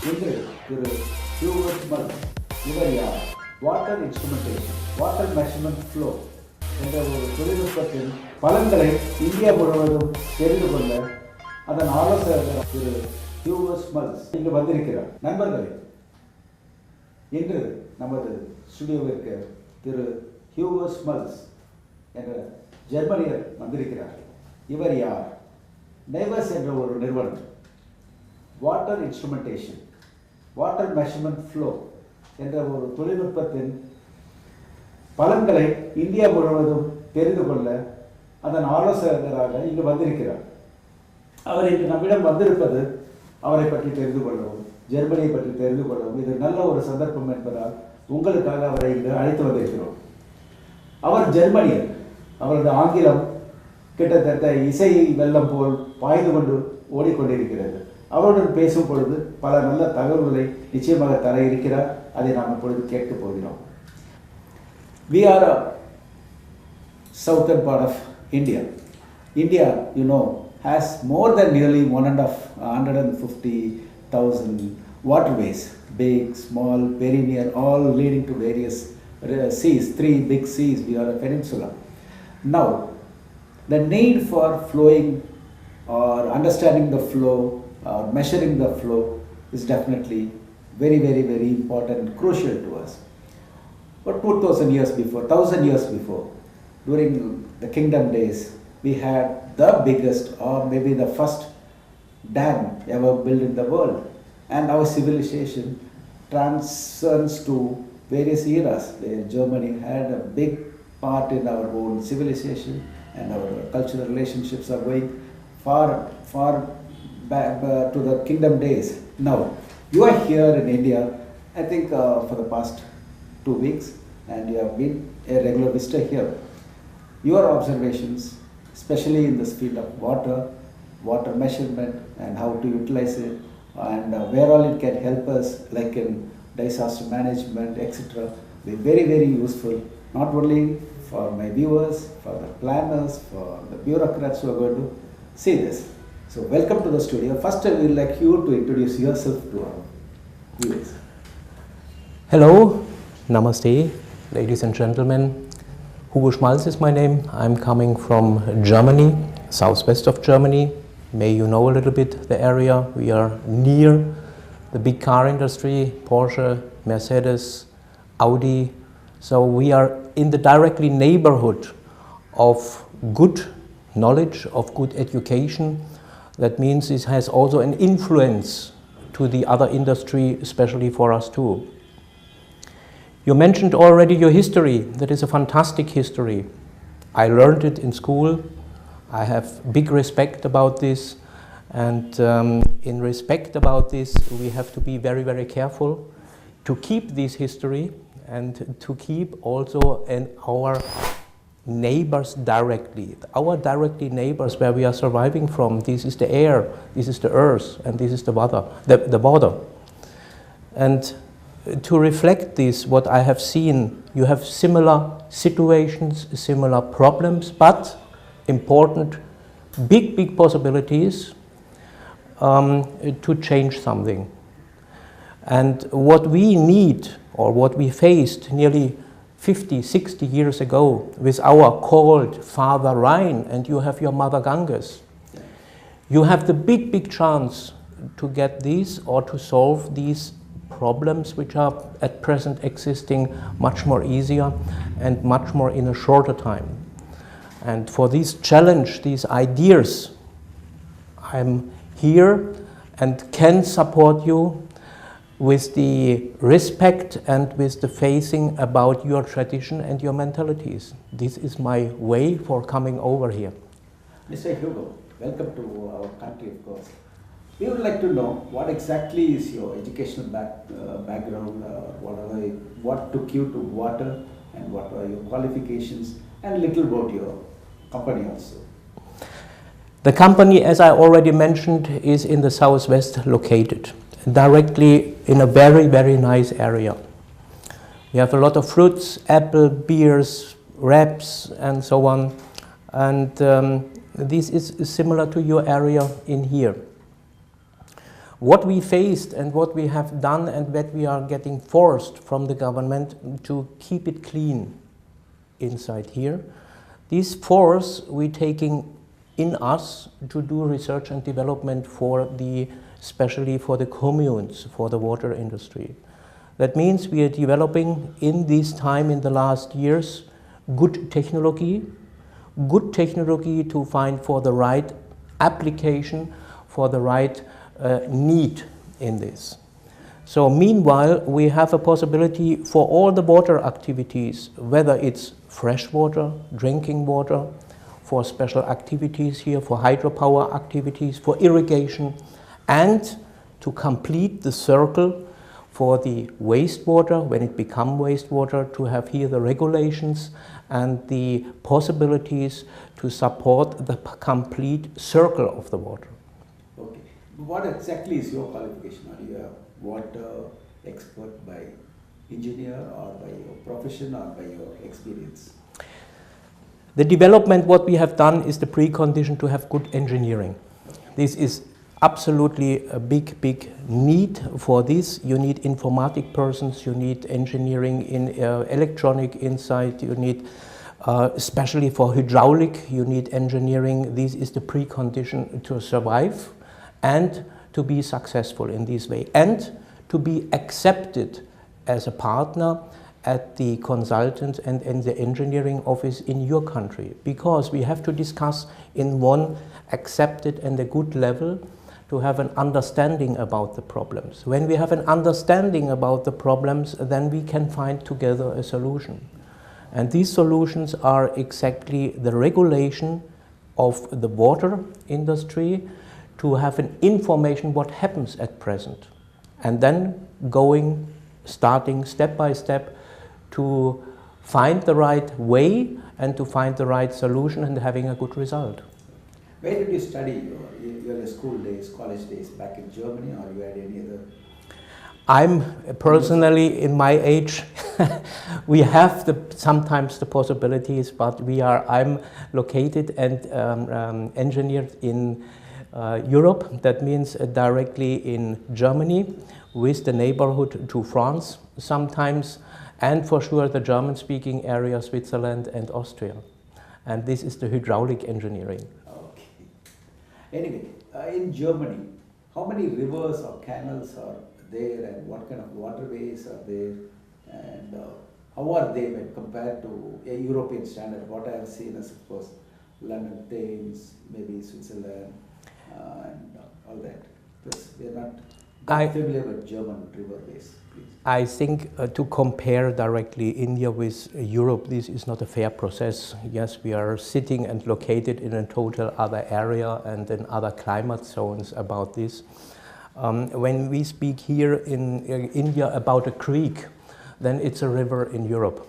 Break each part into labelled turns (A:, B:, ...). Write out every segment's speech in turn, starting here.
A: இன்று திரு Hugos Schmalz இவர் யார்? Water instrumentation, water measurement flow என்ற ஒரு தொழில்நுட்பத்தின் பலன்களை இந்தியா முழுவதும் தெரிந்து கொள்ள அதன் ஆலோசகர் திரு Hugos Schmalz இங்கு வந்திருக்கிறார். நண்பர்களே, இன்று நமது ஸ்டுடியோவிற்கு திரு Hugos Schmalz என்ற ஜெர்மனியர் வந்திருக்கிறார். இவர் யார்? நெய்பர்ஸ் என்ற ஒரு நிறுவனம் water instrumentation, water measurement flow என்ற ஒரு தொழில்நுட்பத்தின் பலன்களை இந்தியா முழுவதும் தெரிந்து கொள்ள அதன் ஆலோசகராக இங்கு வந்திருக்கிறார். அவர் இன்று நம்மிடம் வந்திருப்பது அவரை பற்றி தெரிந்து கொள்ளவும், ஜெர்மனியை பற்றி தெரிந்து கொள்ளவும் இது நல்ல ஒரு சந்தர்ப்பம் என்பதால் உங்களுக்காக அவரை இங்கு அழைத்து வந்திருக்கிறோம். அவர் ஜெர்மனியர். அவரது ஆங்கிலம் கிட்டத்தட்ட இசை வெள்ளம் போல் பாய்ந்து கொண்டு ஓடிக்கொண்டிருக்கிறது. அவருடன் பேசும் பொழுது பல நல்ல தகவல்களை நிச்சயமாக தர இருக்கிறார். அதை நாம் இப்பொழுது கேட்கப் போகிறோம். We are a southern part of India. India, you know, has more than nearly 150,000 waterways, big, small, very near, all leading to various seas, 3 big seas. We are a peninsula. Now, the need for flowing or understanding the flow or measuring the flow is definitely very, very, very important and crucial to us. But 2,000 years before, 1,000 years before, during the kingdom days, we had the biggest or maybe the first dam ever built in the world. And our civilization transcends to various eras. Germany had a big part in our own civilization, and our cultural relationships are going far, far back to the kingdom days. Now, you are here in India, I think for the past 2 weeks, and you have been a regular visitor here. Your observations, especially in this field of water, water measurement and how to utilize it, and where all it can help us, like in disaster management, etc., be very, very useful, not only for my viewers, for the planners, for the bureaucrats who are going to see this. So welcome to the studio. First I would like you to introduce yourself to our viewers.
B: Hello, namaste, ladies and gentlemen. Hugo Schmalz is my name. I'm coming from Germany, southwest of Germany. May you know a little bit the area. We are near the big car industry, Porsche, Mercedes, Audi. So we are in the directly neighborhood of good knowledge, of good education. That means it has also an influence to the other industry, especially for us too. You mentioned already your history. That is a fantastic history. I learned it in school. I have big respect about this, and in respect about this we have to be very, very careful to keep this history and to keep also our neighbors directly. Our directly neighbors where we are surviving from. This is the air, this is the earth, and this is the water. And to reflect this, what I have seen, you have similar situations, similar problems, but important, big possibilities to change something. And what we need, or what we faced nearly 50, 60 years ago with our called Father Rhine, and you have your Mother Ganges. You have the big chance to get these or to solve these problems which are at present existing much more easier and much more in a shorter time. And for this challenge, these ideas, I'm here and can support you with the respect and with the facing about your tradition and your mentalities. This is my way for coming over here.
A: Mr. Hugo, welcome to our country, of course. We would like to know what exactly is your educational background, what took you to water, and what are your qualifications, and a little about your company also.
B: The company, as I already mentioned, is in the southwest located, directly in a very, very nice area. We have a lot of fruits, apple, beers, wraps, and so on. And this is similar to your area in here. What we faced and what we have done and that we are getting forced from the government to keep it clean inside here. This force we taking in us to do research and development for especially for the communes, for the water industry. That means we are developing in this time, in the last years, good technology to find for the right application, for the right need in this. So meanwhile, we have a possibility for all the water activities, whether it's fresh water, drinking water, for special activities here, for hydropower activities, for irrigation, and to complete the circle for the wastewater, when it becomes wastewater, to have here the regulations and the possibilities to support the complete circle of the water.
A: Okay. What exactly is your qualification? Are you a water expert by engineer or by your profession or by your experience?
B: The development, what we have done is the precondition to have good engineering. This is absolutely a big need for this. You need informatic persons, you need engineering in electronic inside, you need especially for hydraulic, you need engineering. This is the precondition to survive and to be successful in this way and to be accepted as a partner at the consultant and in the engineering office in your country, because we have to discuss in one accepted and a good level to have an understanding about the problems. When we have an understanding about the problems, then we can find together a solution. And these solutions are exactly the regulation of the water industry, to have an information what happens at present, and then starting step by step to find the right way and to find the right solution and having a good result.
A: Where did you study your school days, college days, back in Germany, or you had any other?
B: I'm personally, in my age, we have sometimes the possibilities, but I'm located and engineered in Europe. That means directly in Germany, with the neighborhood to France sometimes, and for sure the German-speaking area, Switzerland and Austria. And this is the hydraulic engineering.
A: Okay. Anyway, in Germany, how many rivers or canals are there, and what kind of waterways are there, and how are they when compared to a European standard? What I have seen is, of course, London Thames, maybe Switzerland, and all that. Because we are not familiar with German riverways. Please.
B: I think to compare directly India with Europe, this is not a fair process. Yes, we are sitting and located in a total other area and in other climate zones about this. When we speak here in India about a creek, then it's a river in Europe.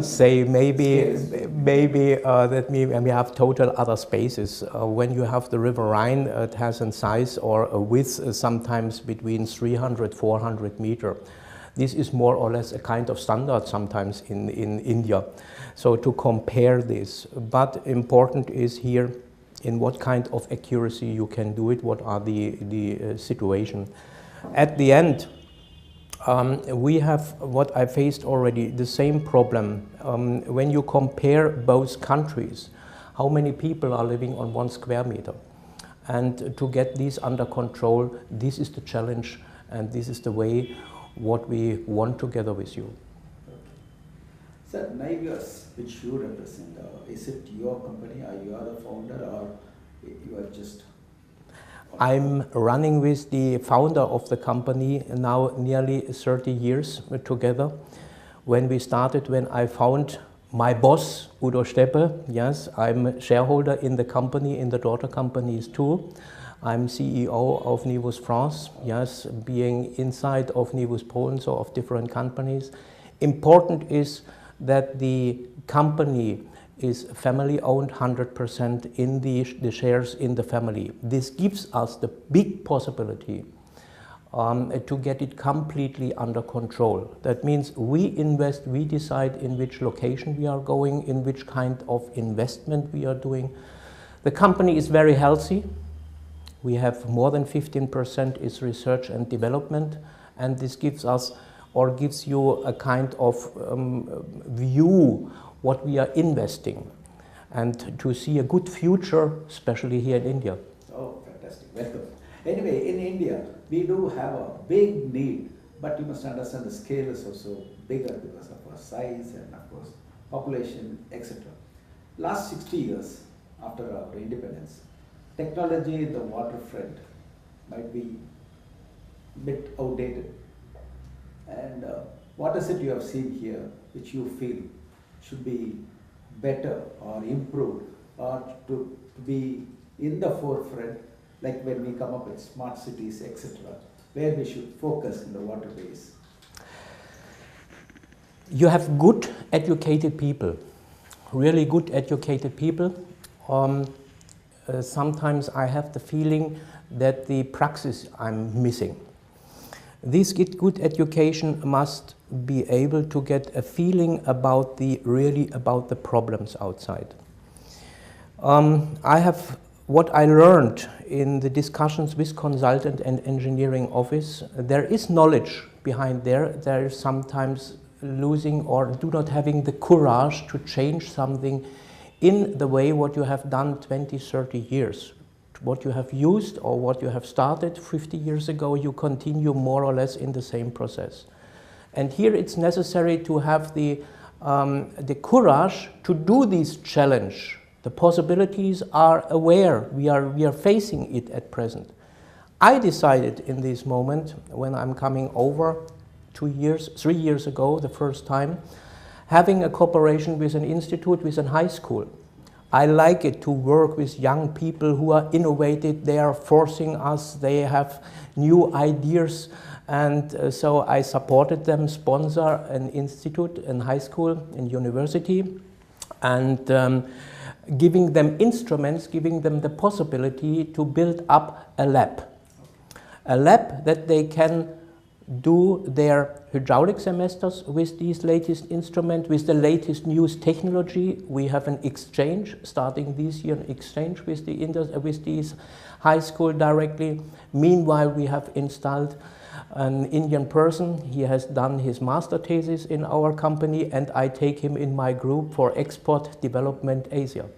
B: Say maybe that means we have total other spaces. When you have the River Rhine, it has a size or a width sometimes between 300, 400 meter. This is more or less a kind of standard sometimes in India. So to compare this, but important is here in what kind of accuracy you can do it, what are the situation. At the end, we have what I faced already, the same problem. When you compare both countries, how many people are living on 1 square meter? And to get this under control, this is the challenge, and this is the way what we want together with you.
A: Okay. Sir, Navios, which you represent, is it your company, or you are the founder, or you are just...
B: I'm running with the founder of the company now nearly 30 years together. When we started, when I found my boss, Udo Steppe, yes, I'm a shareholder in the company, in the daughter companies too. I'm CEO of Hugos France, yes, being inside of Hugos Poland, so of different companies. Important is that the company is family owned 100% in the shares in the family. This gives us the big possibility to get it completely under control. That means we invest, we decide in which location we are going, in which kind of investment we are doing. The company is very healthy. We have more than 15% is research and development, and this gives us or gives you a kind of view what we are investing and to see a good future, especially here in India.
A: Oh, fantastic. Welcome. Anyway, in India, we do have a big need, but you must understand the scale is also bigger because of our size and, of course, population, etc. Last 60 years after our independence, technology in the waterfront might be a bit outdated. And what is it you have seen here which you feel should be better or improved or to be in the forefront, like when we come up with smart cities, etc., where we should focus in the waterways?
B: You have good educated people, really good educated people. Sometimes I have the feeling that the praxis I'm missing. This good education must be able to get a feeling about about the problems outside. What I learned in the discussions with consultant and engineering office, there is knowledge behind there. There is sometimes losing or do not having the courage to change something in the way what you have done 20, 30 years. What you have used or what you have started 50 years ago, you continue more or less in the same process. And here it's necessary to have the courage to do this challenge. The possibilities are aware, we are facing it at present. I decided in this moment, when I'm coming over 3 years ago, the first time, having a cooperation with an institute, with a high school. I like it to work with young people who are innovative, they are forcing us, they have new ideas, and so I supported them, sponsor an institute in high school, in university, and giving them instruments, giving them the possibility to build up a lab. A lab that they can do their hydraulic semesters with these latest instruments, with the latest news technology. We have an exchange, starting this year, an exchange with these high school directly. Meanwhile, we have installed an Indian person. He has done his master thesis in our company, and I take him in my group for export development Asia.